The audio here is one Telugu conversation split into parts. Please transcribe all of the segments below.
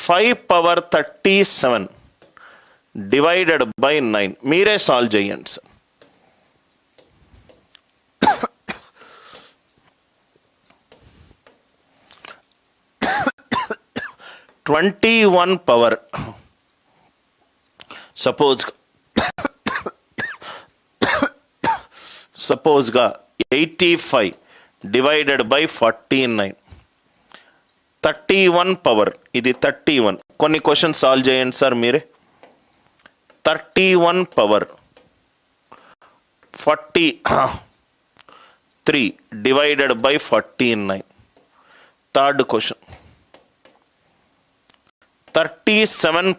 5^37 డివైడెడ్ బై 9. మీరే సాల్వ్ చేయండి సార్. £21 సపోజ్గా 85 divided by 49. 31 ఇది 31. కొన్ని క్వశ్చన్ సాల్వ్ చేయండి సార్ మీరే. 31 43 divided by 49. Third question 37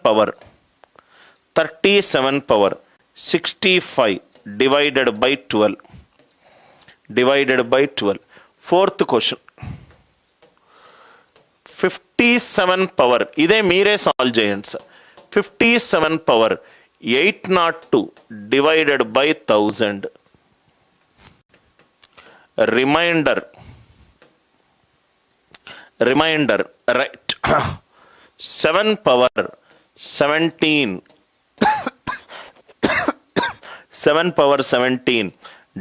65 divided by 12. Fourth question 57 ఇదే మీరే సాల్వ్ చేయండి sir. 57 802 divided by 1000. Remainder right. 7^17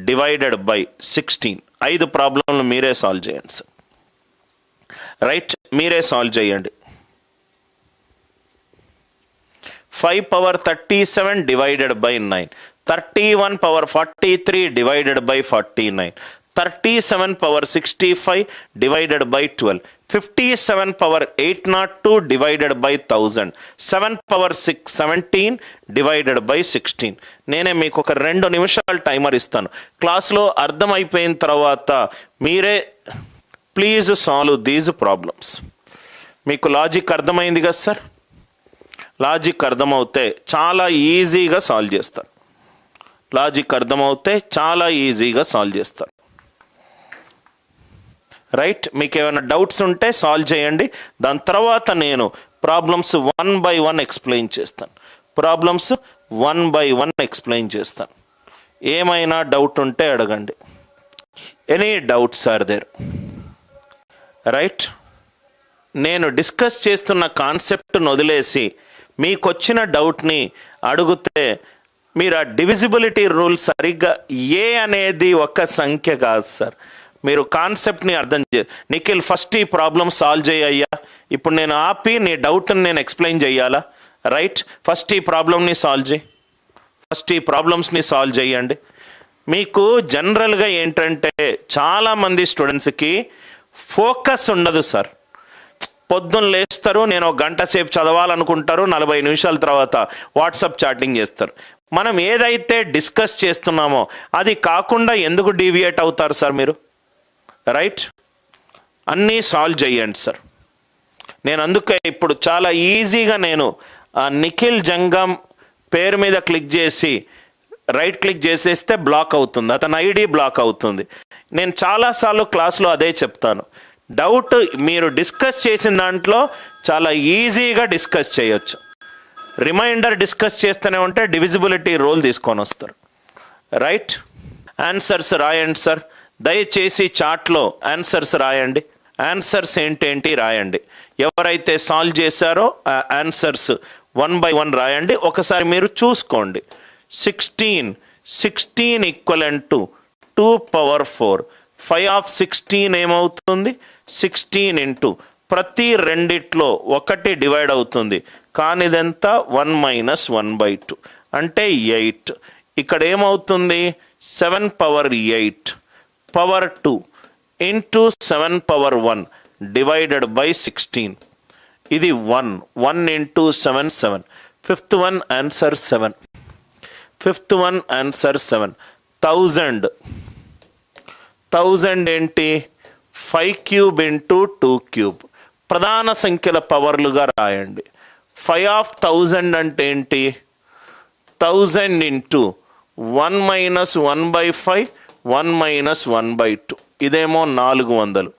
divided by 16. 5 ప్రాబ్లంలు మీరే సాల్వ్ చేయండి సార్. రైట్, మీరే సాల్వ్ చేయండి. 5^37 divided by 9. 31^43 divided by 49. 37^65 divided by 12. 57^802 divided by 1000. 7^17 divided by 16. నేనే మీకు ఒక 2 నిమిషాలు టైమర్ ఇస్తాను. క్లాస్లో అర్థమైపోయిన తర్వాత మీరే ప్లీజ్ సాల్వ్ దీస్ ప్రాబ్లమ్స్. మీకు లాజిక్ అర్థమైంది కదా సార్? లాజిక్ అర్థమవుతే చాలా ఈజీగా సాల్వ్ చేస్తారు. రైట్, మీకు ఏమైనా డౌట్స్ ఉంటే సాల్వ్ చేయండి. దాని తర్వాత నేను ప్రాబ్లమ్స్ 1 by 1 ఎక్స్ప్లెయిన్ చేస్తాను. ఏమైనా డౌట్ ఉంటే అడగండి. Any doubts are there? Right, నేను డిస్కస్ చేస్తున్న కాన్సెప్ట్ను వదిలేసి మీకు వచ్చిన డౌట్ని అడిగితే మీరు ఆ డివిజిబిలిటీ రూల్ సరిగ్గా ఏ అనేది ఒక సంఖ్య కాదు సార్. మీరు కాన్సెప్ట్ని అర్థం నిఖిల్ ఫస్ట్ ఈ ప్రాబ్లమ్ సాల్వ్ చేయయ్యా, ఇప్పుడు నేను ఆపి నీ డౌట్ని నేను ఎక్స్ప్లెయిన్ చేయాలా? రైట్, ఫస్ట్ ఈ ప్రాబ్లమ్ని సాల్వ్ చేయండి. మీకు జనరల్గా ఏంటంటే చాలామంది స్టూడెంట్స్కి ఫోకస్ ఉండదు సార్. పొద్దున్న లేస్తారు, నేను ఒక గంట సేపు చదవాలనుకుంటారు, 40 నిమిషాల తర్వాత వాట్సాప్ చాటింగ్ చేస్తారు. మనం ఏదైతే డిస్కస్ చేస్తున్నామో అది కాకుండా ఎందుకు డీవియేట్ అవుతారు సార్ మీరు? రైట్, అన్నీ సాల్వ్ చేయండి సార్. నేను అందుకే ఇప్పుడు చాలా ఈజీగా నేను నిఖిల్ జంగం పేరు మీద క్లిక్ చేసి రైట్ క్లిక్ చేసేస్తే బ్లాక్ అవుతుంది, అతని ఐడి బ్లాక్ అవుతుంది. నేను చాలాసార్లు క్లాస్లో అదే చెప్తాను. డౌట్ మీరు డిస్కస్ చేసిన దాంట్లో చాలా ఈజీగా డిస్కస్ చేయొచ్చు. రిమైండర్ డిస్కస్ చేస్తూనే ఉంటే డివిజిబిలిటీ రూల్ తీసుకొని వస్తారు. రైట్, ఆన్సర్స్ రాయండి సార్. దయచేసి చాట్లో ఆన్సర్స్ రాయండి. ఆన్సర్స్ ఏంటేంటి రాయండి. ఎవరైతే సాల్వ్ చేశారో ఆ ఆన్సర్స్ 1 by 1 రాయండి. ఒకసారి మీరు చూసుకోండి. 16 ఈక్వలెంట్ టు 2^4. 5/16 ఏమవుతుంది? 16 ఇంటూ ప్రతి రెండిట్లో 1 డివైడ్ అవుతుంది, కానీ ఇదంతా 1 - 1/2 అంటే 8. ఇక్కడ ఏమవుతుంది? 7^8 పవర్ 2 ఇంటూ 7^1 డివైడెడ్ బై 16. ఇది 1 ఇంటూ 7 7. Fifth one answer 7. 1000 ఏంటి? 5³ ఇంటూ 2³ ప్రధాన సంఖ్యల పవర్లుగా రాయండి. 5/1000 అంటే ఏంటి? 1000 ఇంటూ 1 - 1/5 1 - 1/2. ఇదేమో 400.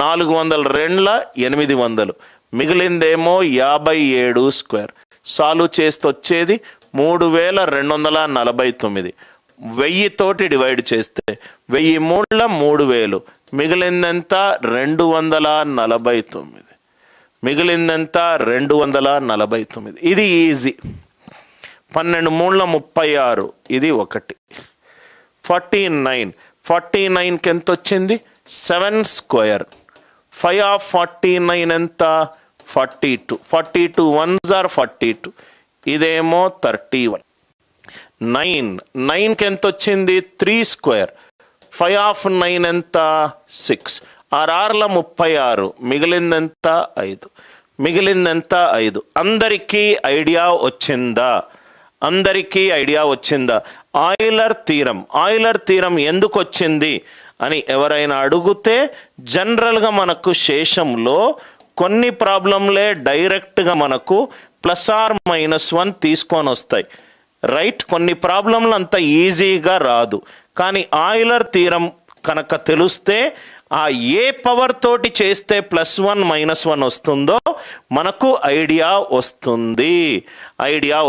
402 800. మిగిలిందేమో 57². సాల్వ్ చేస్తే వచ్చేది 3249. 1000 తోటి డివైడ్ చేస్తే 1000 3 3000, మిగిలిందంతా 249. మిగిలిందంతా 249. ఇది ఈజీ. 12 మూడుల 36, ఇది 1. 49కి ఎంత వచ్చింది? 7 స్క్వేర్. 5 ఆఫ్ 49 ఎంత? 42. 42 1s are 42. ఇదేమో 31. 9కి ఎంత వచ్చింది? 3 స్క్వేర్. 5 ఆఫ్ 9 ఎంత? 6. 6 36. మిగిలిందెంత? 5. మిగిలిందెంత? 5. అందరికీ ఐడియా వచ్చిందా? ఆయిలర్ థీరం ఎందుకు వచ్చింది అని ఎవరైనా అడిగితే, జనరల్గా మనకు శేషంలో కొన్ని ప్రాబ్లంలే డైరెక్ట్గా మనకు +or-1 తీసుకొని వస్తాయి, రైట్? కొన్ని ప్రాబ్లంలు అంత ఈజీగా రాదు. కానీ ఆయిలర్ థీరం కనుక తెలిస్తే ఆ ఏ పవర్ తోటి చేస్తే +1 -1 వస్తుందో మనకు ఐడియా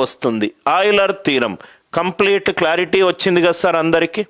వస్తుంది. ఆయిలర్ థీరం కంప్లీట్ క్లారిటీ వచ్చింది కదా సార్ అందరికీ?